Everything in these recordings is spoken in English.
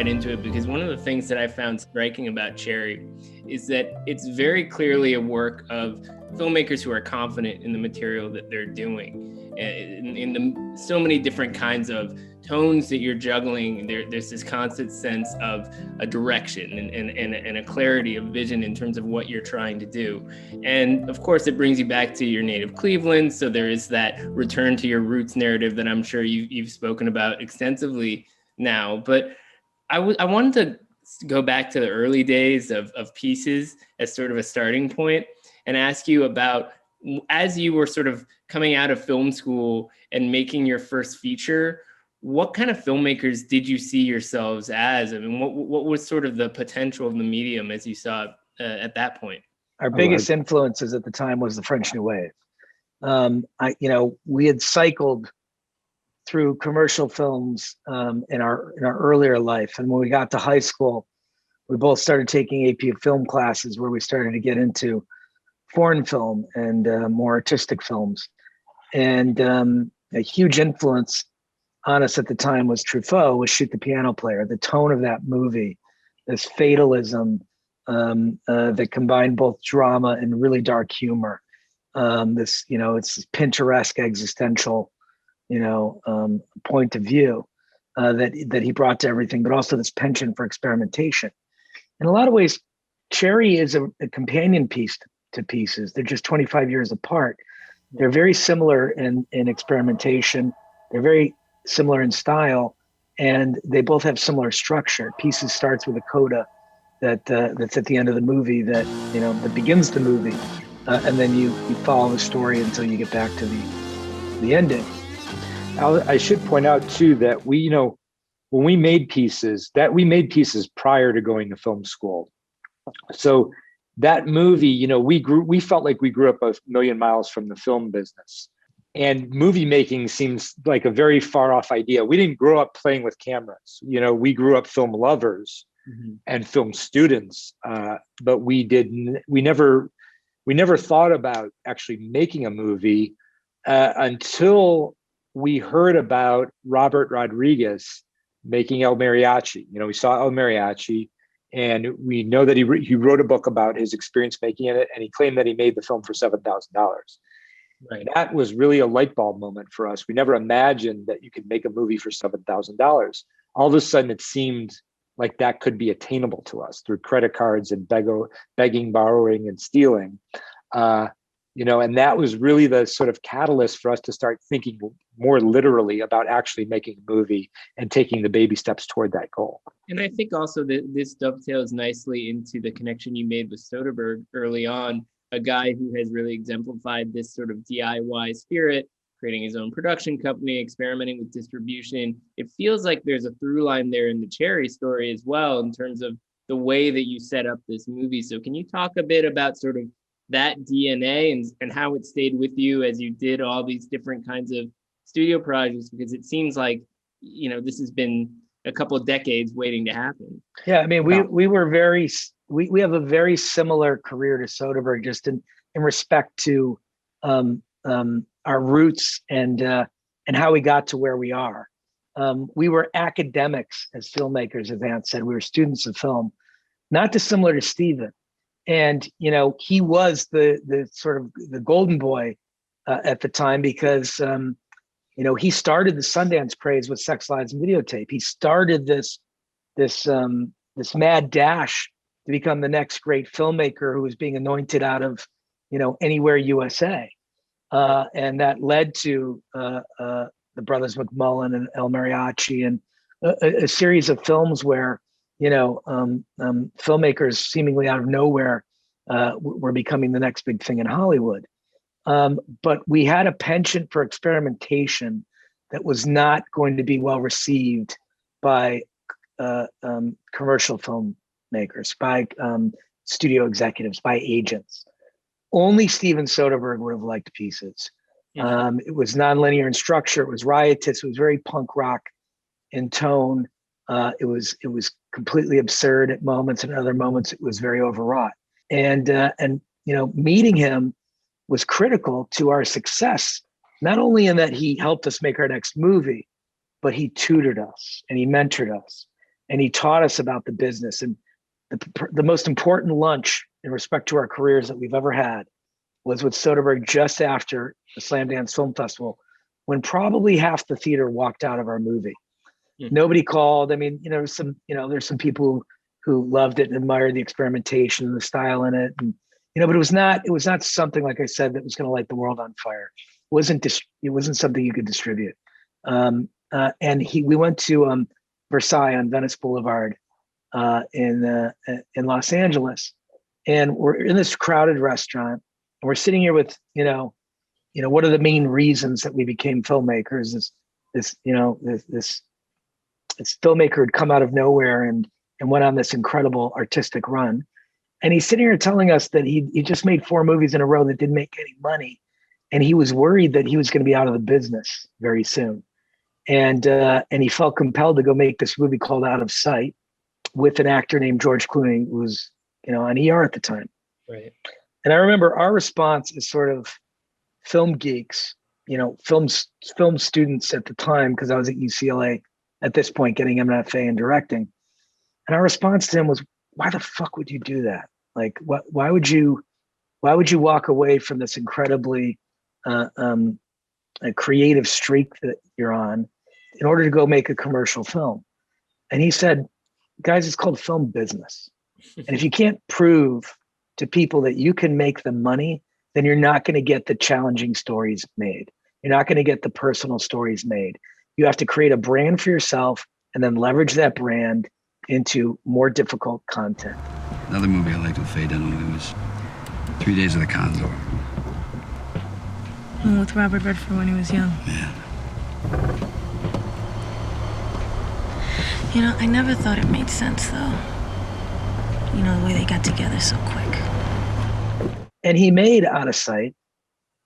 right into it, because one of the things that I found striking about Cherry is that it's very clearly a work of filmmakers who are confident in the material that they're doing. In so many different kinds of tones that you're juggling, there's this constant sense of a direction and a clarity of vision in terms of what you're trying to do. And of course, it brings you back to your native Cleveland. So there is that return to your roots narrative that I'm sure you've spoken about extensively now. But I wanted to go back to the early days of Pieces as sort of a starting point and ask you about, as you were sort of coming out of film school and making your first feature, what kind of filmmakers did you see yourselves as? I mean, what was sort of the potential of the medium as you saw it at that point? Our biggest influences at the time was the French New Wave. We had cycled through commercial films in our earlier life, and when we got to high school, we both started taking AP film classes where we started to get into foreign film and more artistic films. And a huge influence on us at the time was Truffaut, was Shoot the Piano Player. The tone of that movie, this fatalism that combined both drama and really dark humor. It's this Pinteresque existential, point of view that he brought to everything, but also this penchant for experimentation. In a lot of ways, Cherry is a companion piece to Pieces. They're just 25 years apart. They're very similar in experimentation. They're very similar in style, and they both have similar structure. Pieces starts with a coda that's at the end of the movie that begins the movie, and then you follow the story until you get back to the ending. I should point out too that when we made Pieces, prior to going to film school. So that movie, we felt like we grew up a million miles from the film business. And movie making seems like a very far off idea. We didn't grow up playing with cameras. We grew up film lovers and film students, but we never thought about actually making a movie until we heard about Robert Rodriguez making El Mariachi. We saw El Mariachi, and we know that he wrote a book about his experience making it, and he claimed that he made the film for $7,000. Right. That was really a light bulb moment for us. We never imagined that you could make a movie for $7,000. All of a sudden, it seemed like that could be attainable to us through credit cards and begging, borrowing, and stealing. And that was really the sort of catalyst for us to start thinking more literally about actually making a movie and taking the baby steps toward that goal. And I think also that this dovetails nicely into the connection you made with Soderbergh early on, a guy who has really exemplified this sort of DIY spirit, creating his own production company, experimenting with distribution. It feels like there's a through line there in the Cherry story as well, in terms of the way that you set up this movie. So can you talk a bit about sort of that DNA and how it stayed with you as you did all these different kinds of studio projects? Because it seems like, this has been a couple of decades waiting to happen. Yeah, I mean, we have a very similar career to Soderbergh, just in respect to our roots and how we got to where we are. We were academics as filmmakers, as Ant said. We were students of film, not dissimilar to Steven. And, he was the sort of the golden boy at the time because, he started the Sundance craze with Sex, Lies, and Videotape. He started this mad dash to become the next great filmmaker who was being anointed out of, Anywhere USA. And that led to the Brothers McMullen and El Mariachi and a series of films where, filmmakers seemingly out of nowhere were becoming the next big thing in Hollywood. But we had a penchant for experimentation that was not going to be well received by commercial filmmakers, by studio executives, by agents. Only Steven Soderbergh would have liked Pieces. It was nonlinear in structure. It was riotous. It was very punk rock in tone. It was completely absurd at moments, and at other moments it was very overwrought. And meeting him was critical to our success, not only in that he helped us make our next movie, but he tutored us and he mentored us. and he taught us about the business. And the most important lunch in respect to our careers that we've ever had was with Soderbergh just after the Slamdance Film Festival, when probably half the theater walked out of our movie. Nobody called. I mean, there's some people who loved it and admired the experimentation and the style in it, and but it was not something, like I said, that was going to light the world on fire. It wasn't something you could distribute. And we went to Versailles on Venice Boulevard in Los Angeles, and we're in this crowded restaurant, and we're sitting here with what are the main reasons that we became filmmakers? This filmmaker had come out of nowhere and went on this incredible artistic run. And he's sitting here telling us that he just made 4 movies in a row that didn't make any money. And he was worried that he was going to be out of the business very soon. And he felt compelled to go make this movie called Out of Sight with an actor named George Clooney, who was, on ER at the time. Right. And I remember our response as sort of film geeks, film students at the time, because I was at UCLA at this point getting MFA in directing. And our response to him was, why the fuck would you do that? Like, why would you walk away from this incredibly a creative streak that you're on in order to go make a commercial film? And he said, guys, it's called film business. And if you can't prove to people that you can make them money, then you're not going to get the challenging stories made. You're not going to get the personal stories made. You have to create a brand for yourself and then leverage that brand into more difficult content. Another movie I liked with Faye Dunaway was 3 Days of the Condor. With Robert Redford when he was young. Yeah. I never thought it made sense, though. The way they got together so quick. And he made Out of Sight,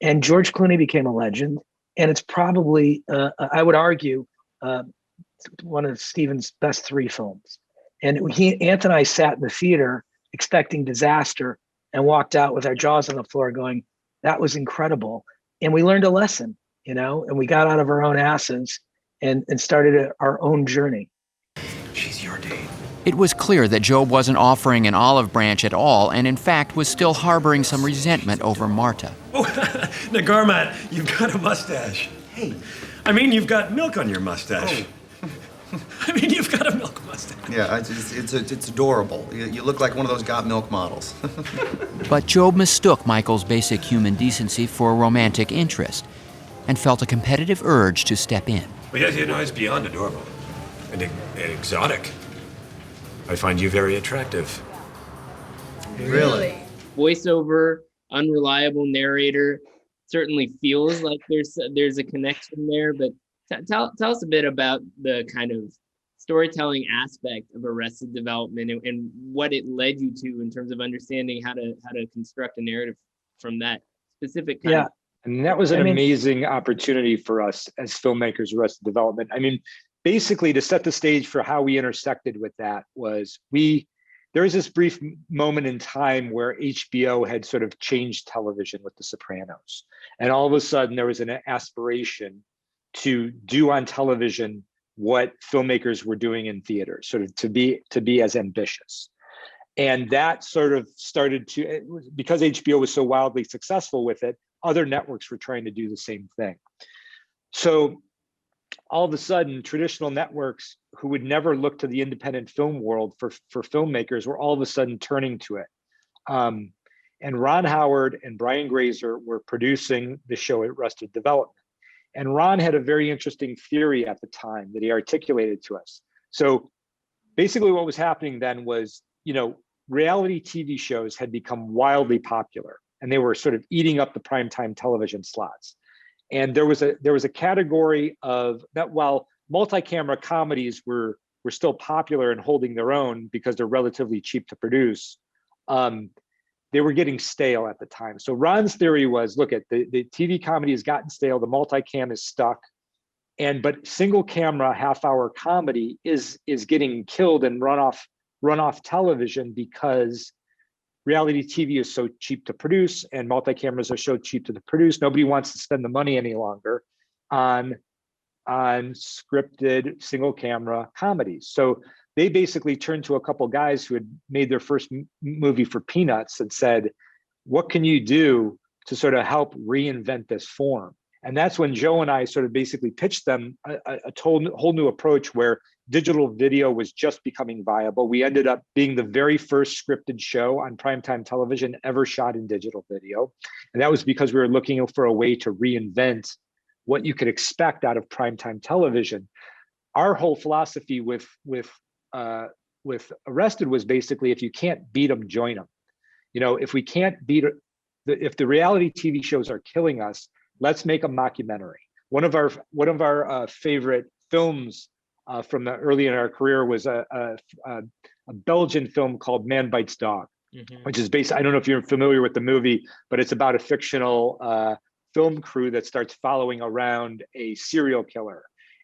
and George Clooney became a legend. And it's probably, I would argue, one of Steven's best 3 films. And Anthony and I sat in the theater expecting disaster and walked out with our jaws on the floor going, that was incredible. And we learned a lesson, and we got out of our own asses and started our own journey. She's your date. It was clear that Joe wasn't offering an olive branch at all, and in fact was still harboring some resentment over Marta. Oh, Nagarmat, you've got a mustache. Hey, you've got milk on your mustache. Oh. You've got a milk mustache. Yeah, it's adorable. You look like one of those Got Milk models. But Joe mistook Michael's basic human decency for a romantic interest and felt a competitive urge to step in. Well, yeah, it's beyond adorable and exotic. I find you very attractive. Really? Voiceover, unreliable narrator, certainly feels like there's a connection there, but tell us a bit about the kind of storytelling aspect of Arrested Development and what it led you to in terms of understanding how to construct a narrative from that specific kind of. And that was an amazing opportunity for us as filmmakers, Arrested Development. Basically, to set the stage for how we intersected with that was there was this brief moment in time where HBO had sort of changed television with The Sopranos. And all of a sudden there was an aspiration to do on television what filmmakers were doing in theater, sort of to be as ambitious. And that sort of started because HBO was so wildly successful with it, other networks were trying to do the same thing. So all of a sudden, traditional networks who would never look to the independent film world for filmmakers were all of a sudden turning to it. And Ron Howard and Brian Grazer were producing the show at Arrested Development. And Ron had a very interesting theory at the time that he articulated to us. So basically what was happening then was, reality TV shows had become wildly popular and they were sort of eating up the primetime television slots. And there was a category of that while multi-camera comedies were still popular and holding their own because they're relatively cheap to produce, they were getting stale at the time. So Ron's theory was, look, at the TV comedy has gotten stale, the multi-cam is stuck, but single camera half-hour comedy is getting killed and run off television because reality TV is so cheap to produce and multi-cameras are so cheap to produce. Nobody wants to spend the money any longer on scripted single camera comedies. So they basically turned to a couple guys who had made their first movie for Peanuts and said, what can you do to sort of help reinvent this form? And that's when Joe and I sort of basically pitched them a whole new approach where digital video was just becoming viable. We ended up being the very first scripted show on primetime television ever shot in digital video. And that was because we were looking for a way to reinvent what you could expect out of primetime television. Our whole philosophy with Arrested was basically, if you can't beat them, join them. You know, if we can't beat it, if the reality TV shows are killing us, let's make a mockumentary. One of our favorite films from the early in our career was a Belgian film called Man Bites Dog, which is based, I don't know if you're familiar with the movie, but it's about a fictional film crew that starts following around a serial killer.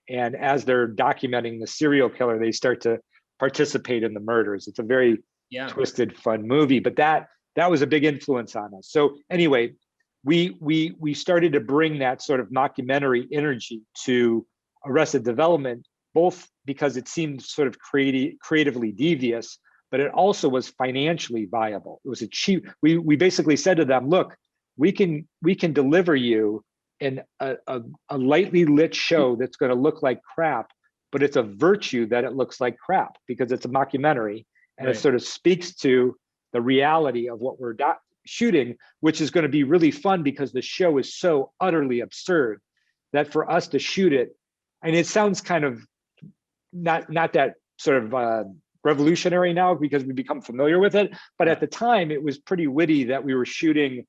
And as they're documenting the serial killer, they start to participate in the murders. It's a very twisted, fun movie, but that was a big influence on us. So anyway, we started to bring that sort of mockumentary energy to Arrested Development, both because it seemed sort of creatively devious, but it also was financially viable. It was a cheap. We basically said to them, look, we can deliver you in a lightly lit show that's going to look like crap, but it's a virtue that it looks like crap because it's a mockumentary and it sort of speaks to the reality of what we're shooting, which is going to be really fun because the show is so utterly absurd that for us to shoot it, and it sounds kind of not that sort of revolutionary now because we become familiar with it, but at the time it was pretty witty that we were shooting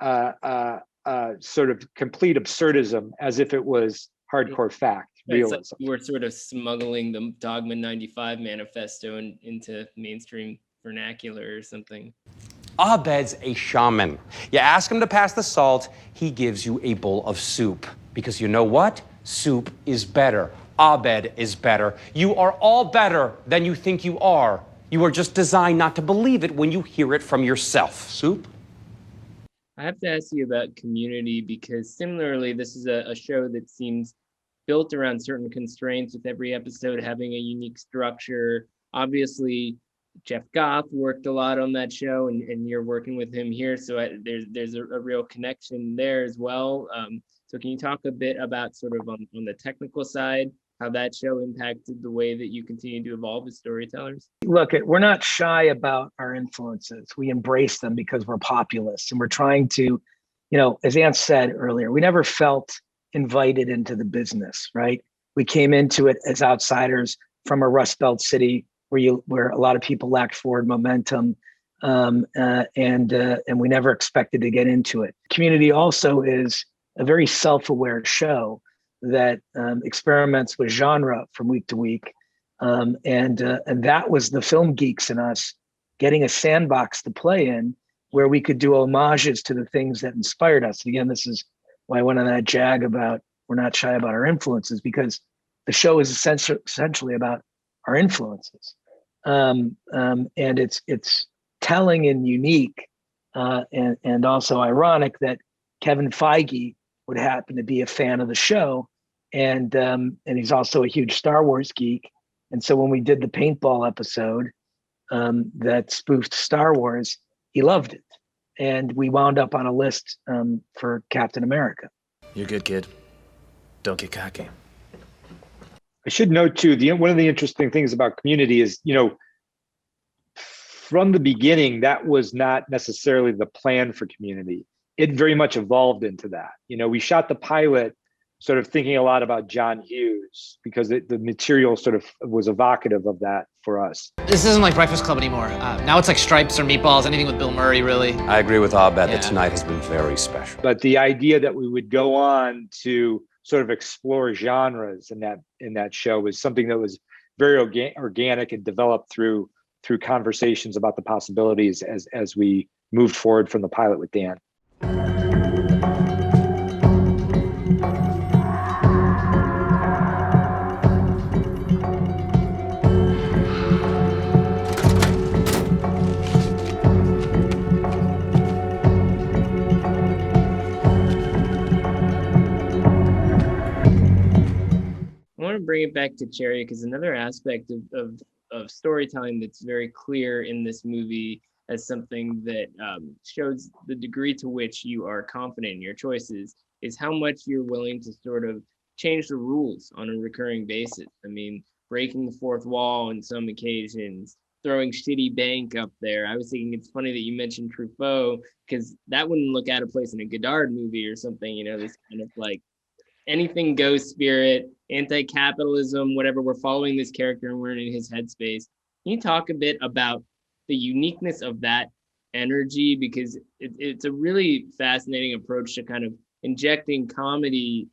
sort of complete absurdism as if it was hardcore fact realism. Like we're sort of smuggling the Dogma 95 manifesto into mainstream vernacular or something. Abed's a shaman. You ask him to pass the salt, he gives you a bowl of soup. Because you know what? Soup is better. Abed is better. You are all better than you think you are. You are just designed not to believe it when you hear it from yourself. Soup? I have to ask you about Community because similarly, this is a show that seems built around certain constraints with every episode having a unique structure. Obviously, Jeff Goff worked a lot on that show and you're working with him here. So there's a real connection there as well. So can you talk a bit about sort of on the technical side, how that show impacted the way that you continue to evolve as storytellers? Look, we're not shy about our influences. We embrace them because we're populists and we're trying to, you know, as Ant said earlier, we never felt invited into the business, right? We came into it as outsiders from a Rust Belt city where a lot of people lacked forward momentum, and we never expected to get into it. Community also is a very self-aware show that experiments with genre from week to week, and that was the film geeks in us getting a sandbox to play in where we could do homages to the things that inspired us. Again, this is why I went on that jag about we're not shy about our influences, because the show is essentially about our influences. And it's telling and unique, and also ironic that Kevin Feige would happen to be a fan of the show, and he's also a huge Star Wars geek. And so when we did the paintball episode that spoofed Star Wars, he loved it, and we wound up on a list for Captain America. You're good, kid. Don't get cocky. I should note too, one of the interesting things about Community is, you know, from the beginning, that was not necessarily the plan for Community. It very much evolved into that. You know, we shot the pilot sort of thinking a lot about John Hughes because the material sort of was evocative of that for us. This isn't like Breakfast Club anymore. Now it's like Stripes or Meatballs, anything with Bill Murray, really. I agree with Abed that tonight has been very special. But the idea that we would go on to sort of explore genres in that show was something that was very organic and developed through conversations about the possibilities as we moved forward from the pilot with Dan. I want to bring it back to Cherry because another aspect of of storytelling that's very clear in this movie as something that shows the degree to which you are confident in your choices is how much you're willing to sort of change the rules on a recurring basis. I mean, breaking the fourth wall on some occasions, throwing shitty bank up there. I was thinking it's funny that you mentioned Truffaut, because that wouldn't look out of place in a Godard movie or something, you know, this kind of like anything goes spirit, anti-capitalism, whatever. We're following this character and we're in his headspace. Can you talk a bit about the uniqueness of that energy? Because it's a really fascinating approach to kind of injecting comedy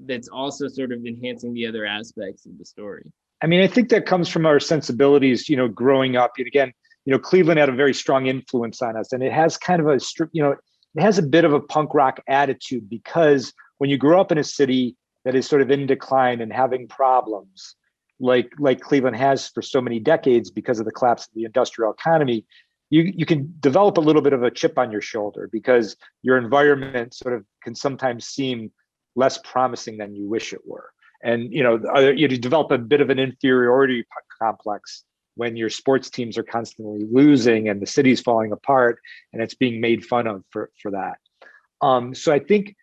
that's also sort of enhancing the other aspects of the story. I mean, I think that comes from our sensibilities, you know, growing up. And again, you know, Cleveland had a very strong influence on us, and it has kind of a, you know, it has a bit of a punk rock attitude, because when you grow up in a city that is sort of in decline and having problems, like Cleveland has for so many decades because of the collapse of the industrial economy, you can develop a little bit of a chip on your shoulder because your environment sort of can sometimes seem less promising than you wish it were. And, you know, you develop a bit of an inferiority complex when your sports teams are constantly losing and the city's falling apart and it's being made fun of for that. So I think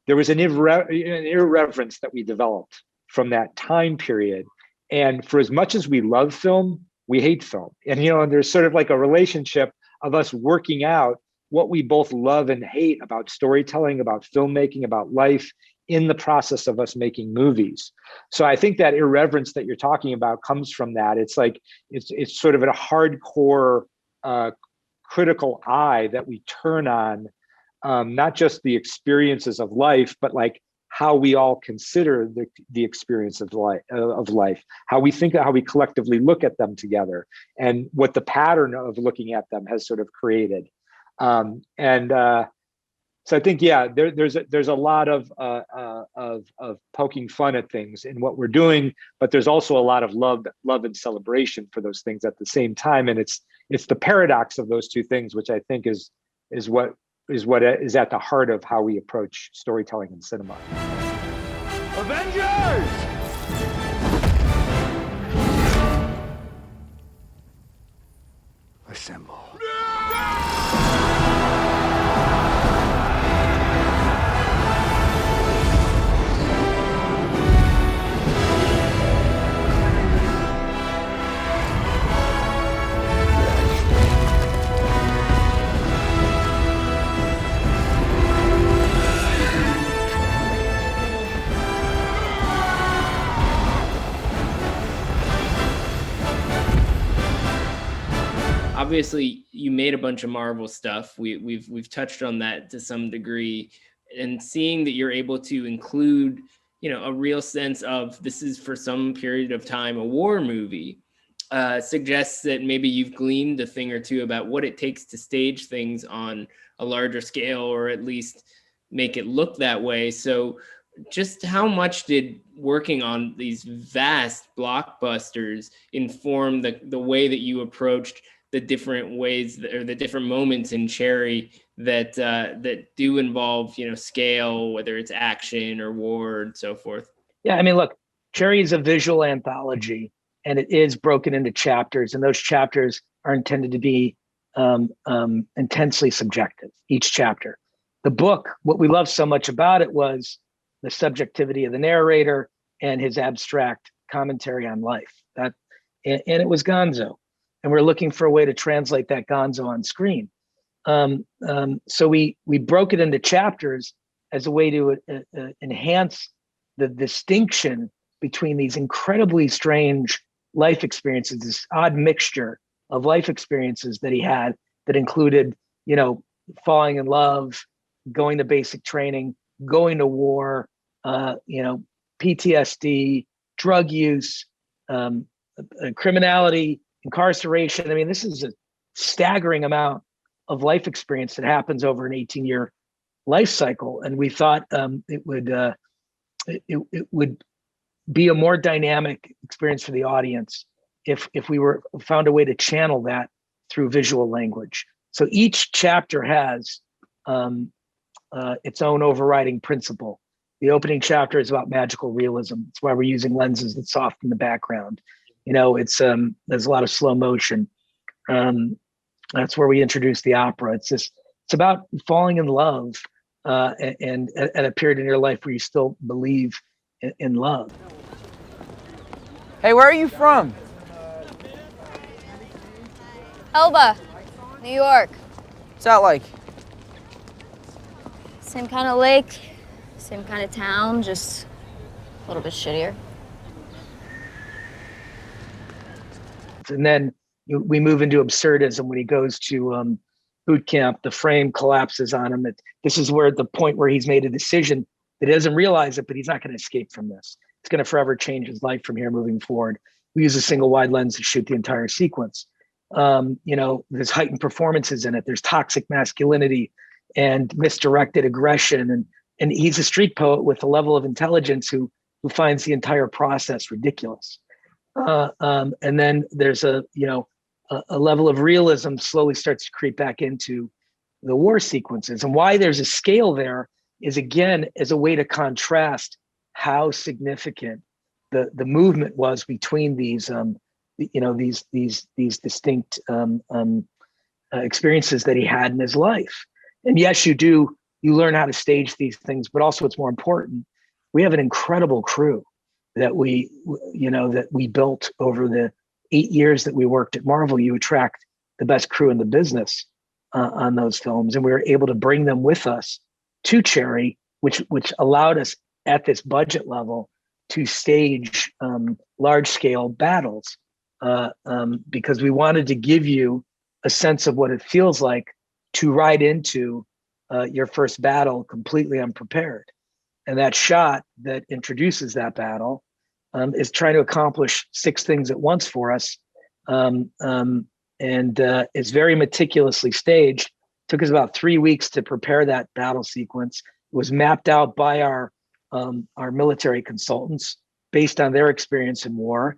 there was an irreverence that we developed from that time period. And for as much as we love film, we hate film. And, you know, and there's sort of like a relationship of us working out what we both love and hate about storytelling, about filmmaking, about life, in the process of us making movies. So I think that irreverence that you're talking about comes from that. It's like, it's sort of a hardcore critical eye that we turn on, not just the experiences of life, but like how we all consider the experience of life, how we think, how we collectively look at them together, and what the pattern of looking at them has sort of created. So I think, yeah, there's a lot of poking fun at things in what we're doing, but there's also a lot of love and celebration for those things at the same time. And it's the paradox of those two things, which I think is what is at the heart of how we approach storytelling in cinema. Avengers! Assemble. Obviously, you made a bunch of Marvel stuff. We've touched on that to some degree, and seeing that you're able to include, you know, a real sense of this is for some period of time a war movie, suggests that maybe you've gleaned a thing or two about what it takes to stage things on a larger scale, or at least make it look that way. So just how much did working on these vast blockbusters inform the way that you approached the different ways or the different moments in Cherry that do involve, you know, scale, whether it's action or war and so forth? Yeah, I mean, look, Cherry is a visual anthology, and it is broken into chapters, and those chapters are intended to be intensely subjective, each chapter. The book, what we loved so much about it was the subjectivity of the narrator and his abstract commentary on life. And it was gonzo. And we're looking for a way to translate that gonzo on screen. So we broke it into chapters as a way to enhance the distinction between these incredibly strange life experiences, this odd mixture of life experiences that he had that included, you know, falling in love, going to basic training, going to war, you know, PTSD, drug use, criminality, incarceration. I mean, this is a staggering amount of life experience that happens over an 18-year life cycle. And we thought it would be a more dynamic experience for the audience if we found a way to channel that through visual language. So each chapter has its own overriding principle. The opening chapter is about magical realism. It's why we're using lenses that soften the background. It's there's a lot of slow motion. That's where we introduced the opera. It's about falling in love, and at a period in your life where you still believe in love. Hey, where are you from? Elba, New York. What's that like? Same kind of lake, same kind of town, just a little bit shittier. And then we move into absurdism when he goes to boot camp. The frame collapses on him. This is where the point where he's made a decision that he doesn't realize it, but he's not going to escape from this. It's going to forever change his life from here moving forward. We use a single wide lens to shoot the entire sequence. There's heightened performances in it. There's toxic masculinity and misdirected aggression. And he's a street poet with a level of intelligence who finds the entire process ridiculous. And then there's a level of realism slowly starts to creep back into the war sequences. And why there's a scale there is, again, as a way to contrast how significant the movement was between these distinct experiences that he had in his life. And yes, you learn how to stage these things, but also what's more important, we have an incredible crew that we built over the 8 years that we worked at Marvel. You attract the best crew in the business on those films, and we were able to bring them with us to Cherry, which allowed us at this budget level to stage large scale battles, because we wanted to give you a sense of what it feels like to ride into your first battle completely unprepared. And that shot that introduces that battle is trying to accomplish 6 things at once for us. And it's very meticulously staged. Took us about 3 weeks to prepare that battle sequence. It was mapped out by our military consultants based on their experience in war.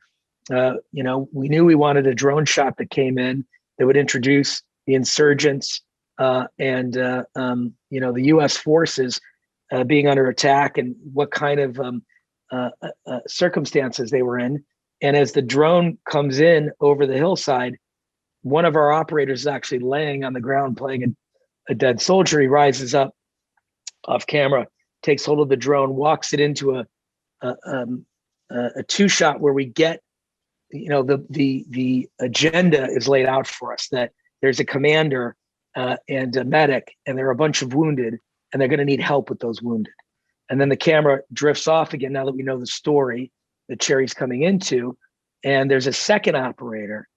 We knew we wanted a drone shot that came in that would introduce the insurgents and the U.S. forces being under attack and what kind of circumstances they were in. And as the drone comes in over the hillside, one of our operators is actually laying on the ground playing a dead soldier. He rises up off camera, takes hold of the drone, walks it into a 2-shot where we get, the agenda is laid out for us, that there's a commander and a medic, and there are a bunch of wounded, and they're going to need help with those wounded. And then the camera drifts off again now that we know the story that Cherry's coming into. And there's a second operator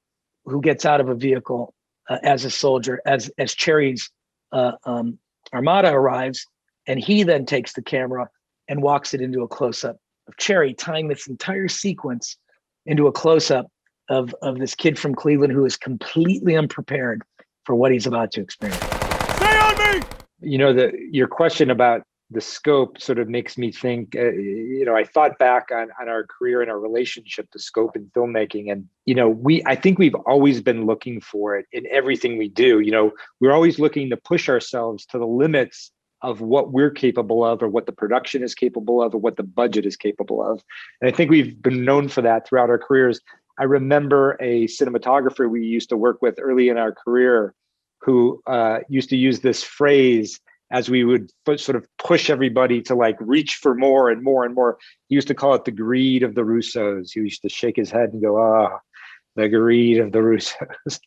who gets out of a vehicle as a soldier as Cherry's armada arrives. And he then takes the camera and walks it into a close-up of Cherry, tying this entire sequence into a close-up of this kid from Cleveland who is completely unprepared for what he's about to experience. Stay on me! Your question about the scope sort of makes me think, I thought back on our career and our relationship to scope in filmmaking. And, I think we've always been looking for it in everything we do. We're always looking to push ourselves to the limits of what we're capable of, or what the production is capable of, or what the budget is capable of. And I think we've been known for that throughout our careers. I remember a cinematographer we used to work with early in our career who used to use this phrase as we would sort of push everybody to reach for more and more and more. He used to call it the greed of the Russos. He used to shake his head and go, the greed of the Russos.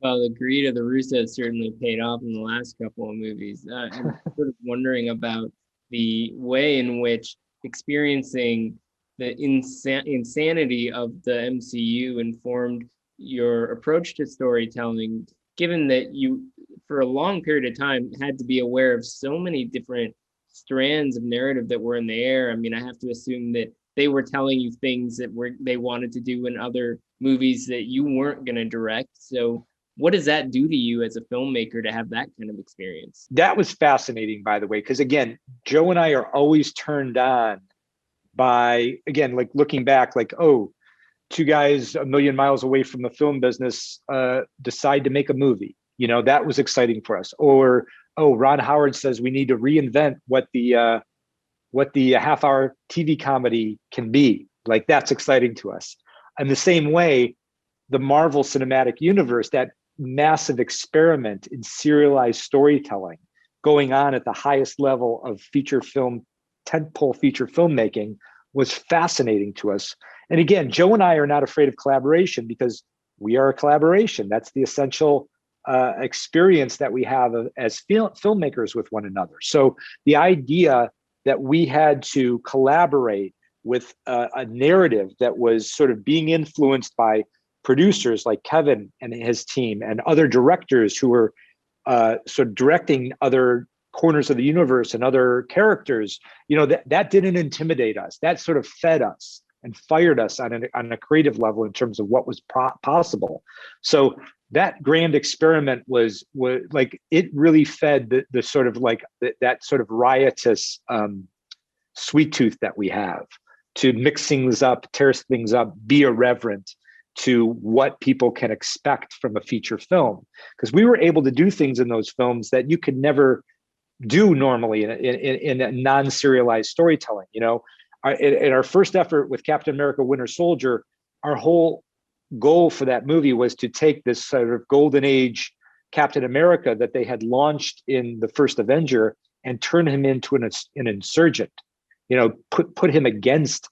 Well, the greed of the Russos certainly paid off in the last couple of movies. I'm sort of wondering about the way in which experiencing the insanity of the MCU informed your approach to storytelling, given that you, for a long period of time, had to be aware of so many different strands of narrative that were in the air. I mean, I have to assume that they were telling you things that they wanted to do in other movies that you weren't going to direct. So what does that do to you as a filmmaker to have that kind of experience? That was fascinating, by the way, because again, Joe and I are always turned on by, again, looking back, 2 guys a million miles away from the film business decide to make a movie. That was exciting for us. Or, Ron Howard says we need to reinvent what the half-hour TV comedy can be. That's exciting to us. in the same way, the Marvel Cinematic Universe, that massive experiment in serialized storytelling going on at the highest level of feature film, tentpole feature filmmaking, was fascinating to us. And again, Joe and I are not afraid of collaboration because we are a collaboration. That's the essential experience that we have as filmmakers with one another. So the idea that we had to collaborate with a narrative that was sort of being influenced by producers like Kevin and his team and other directors who were sort of directing other corners of the universe and other characters, that didn't intimidate us. That sort of fed us and fired us on a creative level in terms of what was possible. So that grand experiment was like, it really fed the sort of like that sort of riotous sweet tooth that we have to mix things up, tear things up, be irreverent to what people can expect from a feature film. Because we were able to do things in those films that you could never do normally in a non-serialized storytelling. In our first effort with Captain America Winter Soldier, our whole goal for that movie was to take this sort of golden age Captain America that they had launched in the first Avenger and turn him into an insurgent, put him against,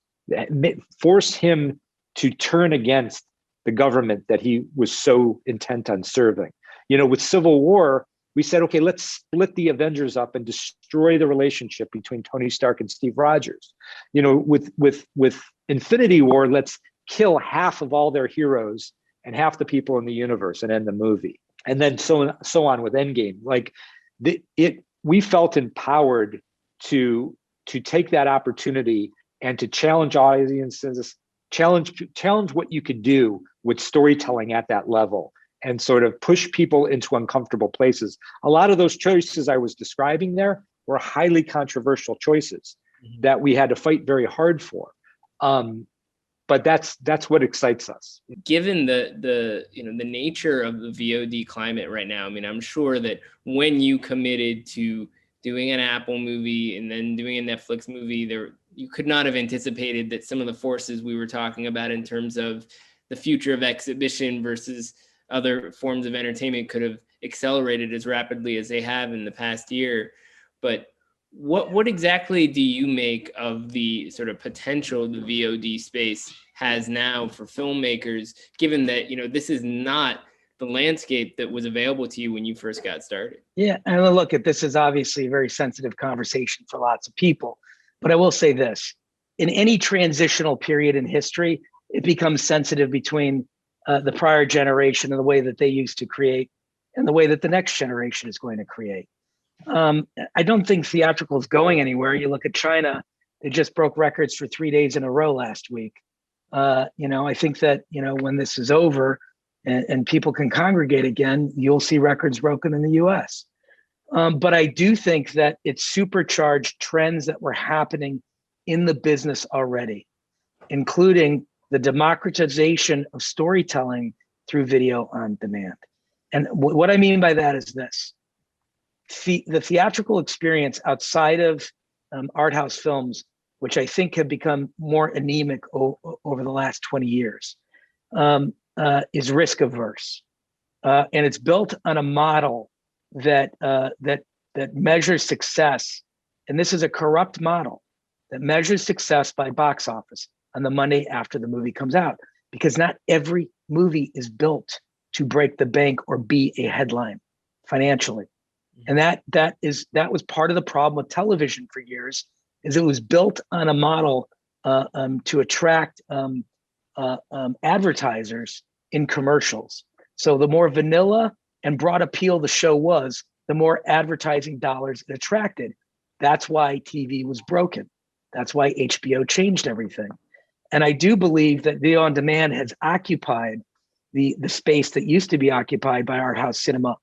force him to turn against the government that he was so intent on serving. With Civil War, we said, okay, let's split the Avengers up and destroy the relationship between Tony Stark and Steve Rogers. With Infinity War, let's kill half of all their heroes and half the people in the universe and end the movie. And then so on with Endgame. Like we felt empowered to take that opportunity and to challenge audiences, challenge what you could do with storytelling at that level, and sort of push people into uncomfortable places. A lot of those choices I was describing there were highly controversial choices that we had to fight very hard for. But that's what excites us. Given the nature of the VOD climate right now, I mean, I'm sure that when you committed to doing an Apple movie and then doing a Netflix movie, you could not have anticipated that some of the forces we were talking about in terms of the future of exhibition versus other forms of entertainment could have accelerated as rapidly as they have in the past year. But what exactly do you make of the sort of potential the VOD space has now for filmmakers, given that, this is not the landscape that was available to you when you first got started? Yeah, and look, this is obviously a very sensitive conversation for lots of people. But I will say this, in any transitional period in history, it becomes sensitive between the prior generation and the way that they used to create and the way that the next generation is going to create. I don't think theatrical is going anywhere. You look at China, they just broke records for 3 days in a row last week. I think that, when this is over and people can congregate again, you'll see records broken in the US. But I do think that it supercharged trends that were happening in the business already, including the democratization of storytelling through video on demand. And what I mean by that is this. The theatrical experience outside of art house films, which I think have become more anemic over the last 20 years, is risk averse. And it's built on a model that measures success. And this is a corrupt model that measures success by box office on the Monday after the movie comes out, because not every movie is built to break the bank or be a headline financially. And that was part of the problem with television for years, is it was built on a model to attract advertisers in commercials. So the more vanilla and broad appeal the show was, the more advertising dollars it attracted. That's why TV was broken. That's why HBO changed everything. And I do believe that video on demand has occupied the space that used to be occupied by art house cinema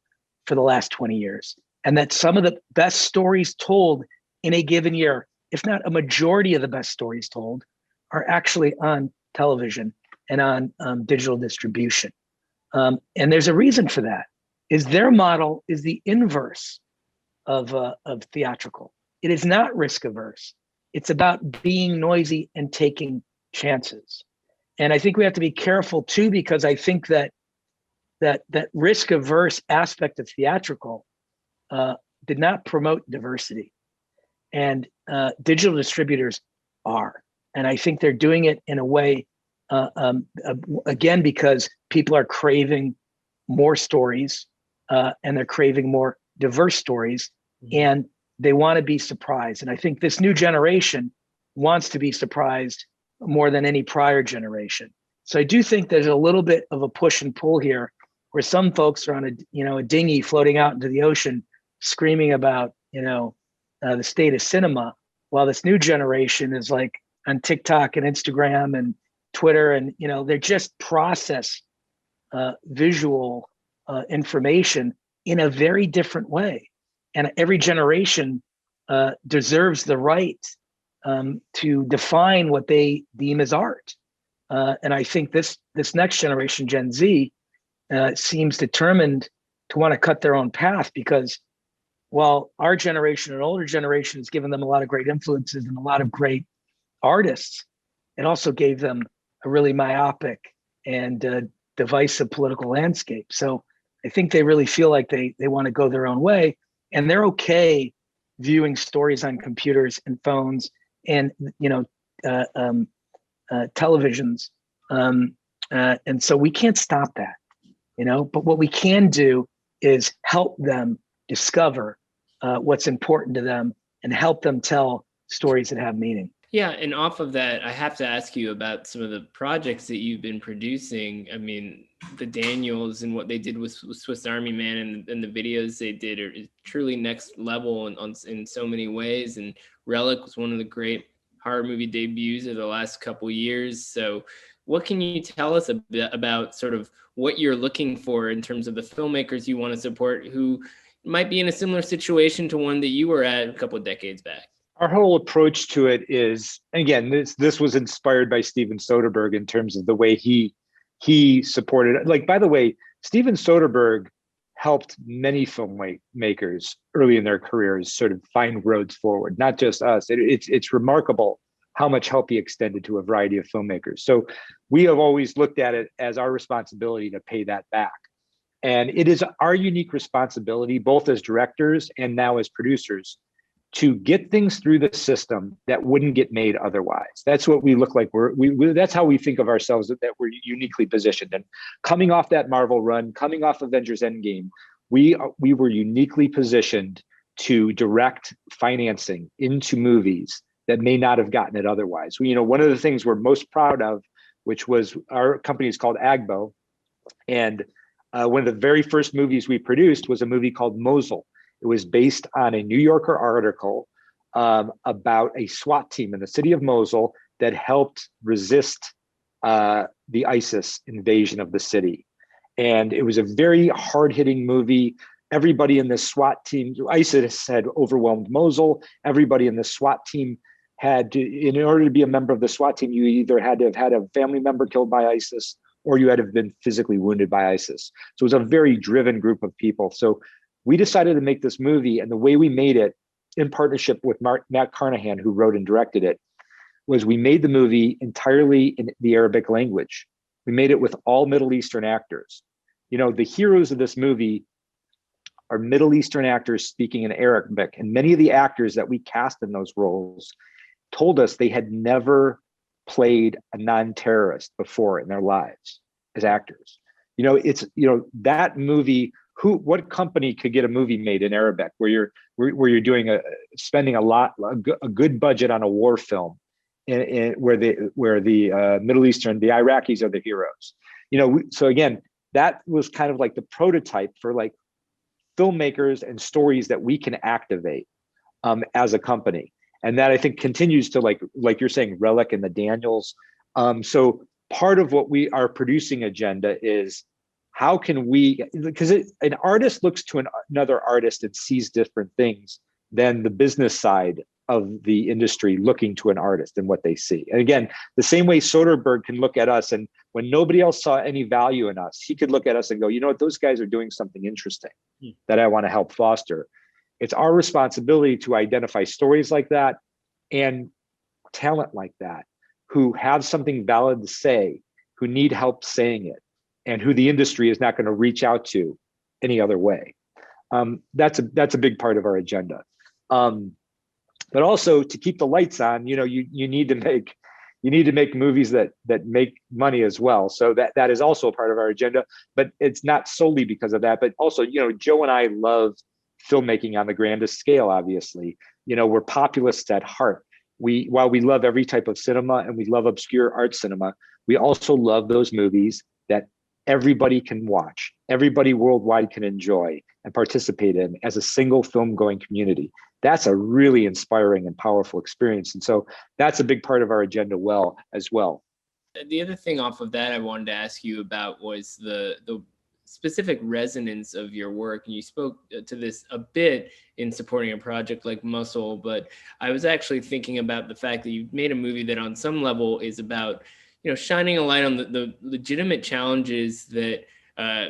for the last 20 years. And that some of the best stories told in a given year, if not a majority of the best stories told, are actually on television and on digital distribution. And there's a reason for that, is their model is the inverse of theatrical. It is not risk averse. It's about being noisy and taking chances. And I think we have to be careful too, because I think that risk averse aspect of theatrical did not promote diversity, and digital distributors are. And I think they're doing it in a way, again, because people are craving more stories, and they're craving more diverse stories, and they want to be surprised. And I think this new generation wants to be surprised more than any prior generation. So I do think there's a little bit of a push and pull here, where some folks are on a dinghy floating out into the ocean, screaming about the state of cinema, while this new generation is like on TikTok and Instagram and Twitter, and they're just process visual information in a very different way. And every generation deserves the right to define what they deem as art. And I think this next generation, Gen Z, seems determined to want to cut their own path, because while our generation and older generation has given them a lot of great influences and a lot of great artists, it also gave them a really myopic and divisive political landscape. So I think they really feel like they want to go their own way, and they're okay viewing stories on computers and phones and televisions, and so we can't stop that, but what we can do is help them discover what's important to them and help them tell stories that have meaning. Yeah, and off of that, I have to ask you about some of the projects that you've been producing. I mean, the Daniels and what they did with Swiss Army Man and the videos they did are truly next level in so many ways. And Relic was one of the great horror movie debuts of the last couple years. So what can you tell us a bit about sort of what you're looking for in terms of the filmmakers you want to support who might be in a similar situation to one that you were at a couple of decades back? Our whole approach to it is, again, this was inspired by Steven Soderbergh in terms of the way he supported it. Like, by the way, Steven Soderbergh helped many filmmakers early in their careers sort of find roads forward, not just us. It's remarkable how much help he extended to a variety of filmmakers. So we have always looked at it as our responsibility to pay that back. And it is our unique responsibility, both as directors and now as producers, to get things through the system that wouldn't get made otherwise. That's what we look like. That's how we think of ourselves, that we're uniquely positioned. And coming off that Marvel run, coming off Avengers Endgame, we were uniquely positioned to direct financing into movies that may not have gotten it otherwise. One of the things we're most proud of, which was our company is called AGBO, and one of the very first movies we produced was a movie called Mosul. It was based on a New Yorker article about a SWAT team in the city of Mosul that helped resist the ISIS invasion of the city. And it was a very hard-hitting movie. Everybody in this SWAT team, ISIS had overwhelmed Mosul. Everybody in the SWAT team had to, in order to be a member of the SWAT team, you either had to have had a family member killed by ISIS or you had to have been physically wounded by ISIS. So it was a very driven group of people. So we decided to make this movie, and the way we made it, in partnership with Matt Carnahan, who wrote and directed it, was we made the movie entirely in the Arabic language. We made it with all Middle Eastern actors. The heroes of this movie are Middle Eastern actors speaking in Arabic, and many of the actors that we cast in those roles told us they had never played a non-terrorist before in their lives as actors. That movie. What company could get a movie made in Arabic where you're doing spending a good budget on a war film, where the Middle Eastern, the Iraqis are the heroes. So again, that was kind of like the prototype for like filmmakers and stories that we can activate as a company, and that I think continues to like you're saying, Relic and the Daniels. So part of what our producing agenda is, how can we, because an artist looks to another artist and sees different things than the business side of the industry looking to an artist and what they see. And again, the same way Soderbergh can look at us, and when nobody else saw any value in us, he could look at us and go, you know what, those guys are doing something interesting that I want to help foster. It's our responsibility to identify stories like that and talent like that who have something valid to say who need help saying it and who the industry is not going to reach out to any other way. That's a big part of our agenda. But also to keep the lights on, you need to make movies that make money as well. So that is also a part of our agenda, but it's not solely because of that. But also, Joe and I love filmmaking on the grandest scale, obviously. We're populists at heart. While we love every type of cinema and we love obscure art cinema, we also love those movies that everybody can watch, everybody worldwide can enjoy and participate in as a single film going community. That's a really inspiring and powerful experience. And so that's a big part of our agenda as well. The other thing off of that I wanted to ask you about was the specific resonance of your work. And you spoke to this a bit in supporting a project like Muscle, but I was actually thinking about the fact that you've made a movie that on some level is about, shining a light on the legitimate challenges that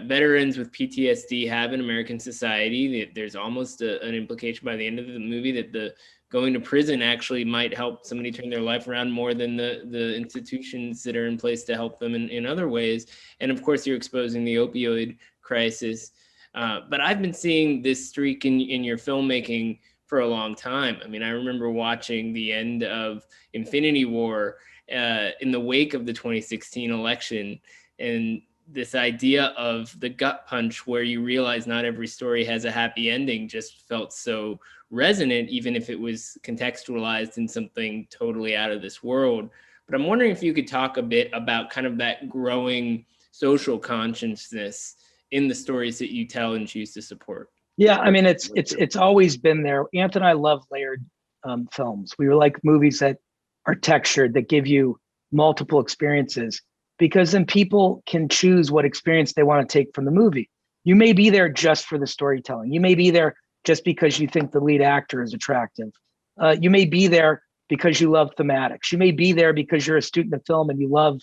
veterans with PTSD have in American society. There's almost an implication by the end of the movie that the going to prison actually might help somebody turn their life around more than the institutions that are in place to help them in other ways. And of course, you're exposing the opioid crisis. But I've been seeing this streak in your filmmaking for a long time. I mean, I remember watching the end of Infinity War in the wake of the 2016 election, and this idea of the gut punch where you realize not every story has a happy ending just felt so resonant, even if it was contextualized in something totally out of this world. But I'm wondering if you could talk a bit about kind of that growing social consciousness in the stories that you tell and choose to support. Yeah, I mean, it's always been there. Anthony and I love layered films. We like movies that are textured, that give you multiple experiences, because then people can choose what experience they want to take from the movie. You may be there just for the storytelling. You may be there just because you think the lead actor is attractive. You may be there because you love thematics. You may be there because you're a student of film and you love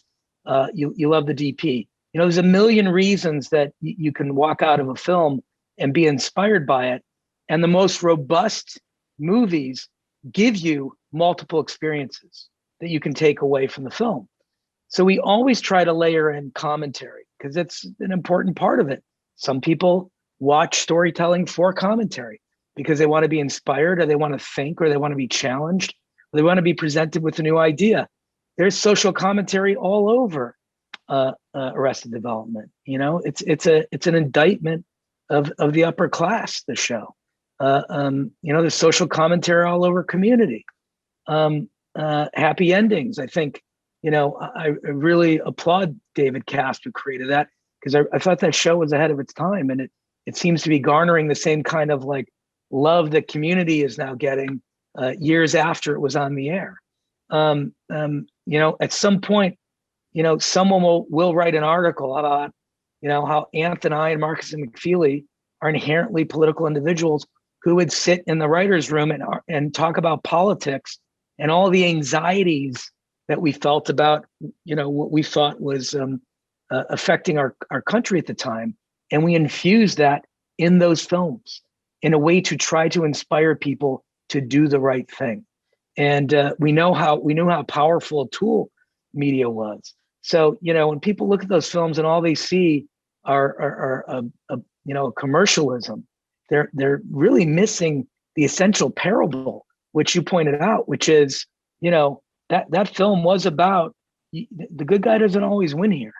you love the DP. There's a million reasons that you can walk out of a film and be inspired by it. And the most robust movies give you multiple experiences that you can take away from the film. So we always try to layer in commentary because it's an important part of it. Some people watch storytelling for commentary because they want to be inspired, or they want to think, or they want to be challenged, or they want to be presented with a new idea. There's social commentary all over Arrested Development. It's an indictment of the upper class, the show. There's social commentary all over Community. Happy endings. I think, I really applaud David Cast, who created that, because I thought that show was ahead of its time, and it seems to be garnering the same kind of love that Community is now getting years after it was on the air. At some point, someone will write an article about, how Anthony and Marcus and McFeely are inherently political individuals who would sit in the writer's room and talk about politics and all the anxieties that we felt about, what we thought was affecting our country at the time. And we infused that in those films in a way to try to inspire people to do the right thing. And we know how powerful a tool media was. So, when people look at those films and all they see are commercialism, they're really missing the essential parable, which you pointed out, which is, that film was about the good guy doesn't always win here.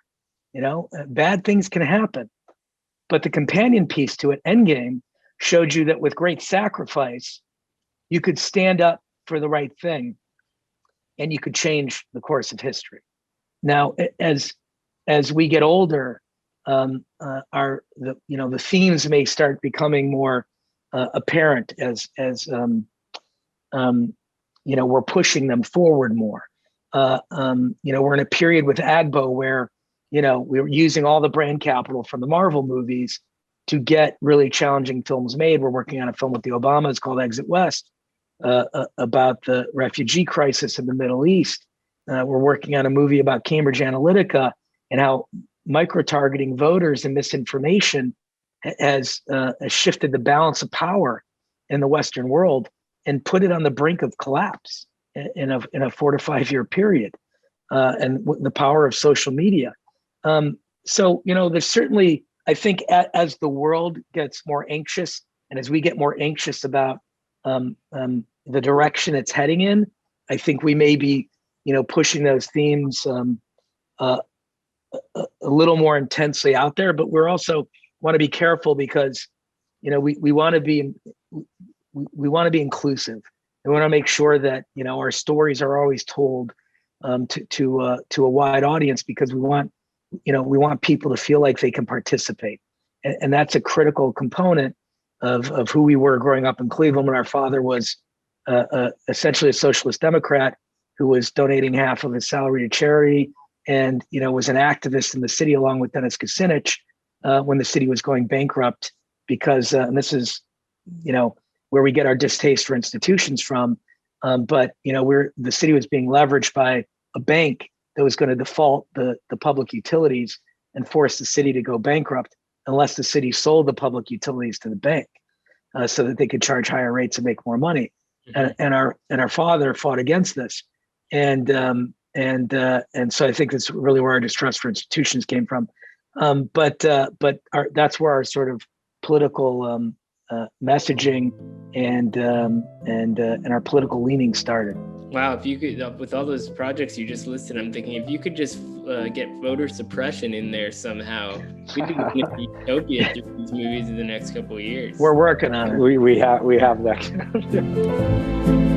Bad things can happen. But the companion piece to it, Endgame, showed you that with great sacrifice, you could stand up for the right thing and you could change the course of history. Now, as we get older, the themes may start becoming more apparent as we're pushing them forward more. We're in a period with AGBO where we were using all the brand capital from the Marvel movies to get really challenging films made. We're working on a film with the Obamas called Exit West about the refugee crisis in the Middle East. We're working on a movie about Cambridge Analytica and how micro-targeting voters and misinformation has shifted the balance of power in the Western world and put it on the brink of collapse in a 4 to 5 year period. the power of social media. So, there's certainly, I think as the world gets more anxious and as we get more anxious about the direction it's heading in, I think we may be, pushing those themes a little more intensely out there, but we're also want to be careful because, we want to be inclusive. We want to make sure that, our stories are always told to a wide audience because we want people to feel like they can participate. And that's a critical component of who we were growing up in Cleveland when our father was essentially a socialist Democrat who was donating half of his salary to charity and, was an activist in the city along with Dennis Kucinich when the city was going bankrupt because, and this is, where we get our distaste for institutions from. But, the city was being leveraged by a bank that was going to default the public utilities and force the city to go bankrupt unless the city sold the public utilities to the bank so that they could charge higher rates and make more money. And our father fought against this. And so I think that's really where our distrust for institutions came from. But that's where our sort of political messaging and our political leaning started. Wow, if you could, with all those projects you just listed, I'm thinking if you could just get voter suppression in there somehow, we'd be looking at utopia through these movies in the next couple of years. We're working on it. We have that.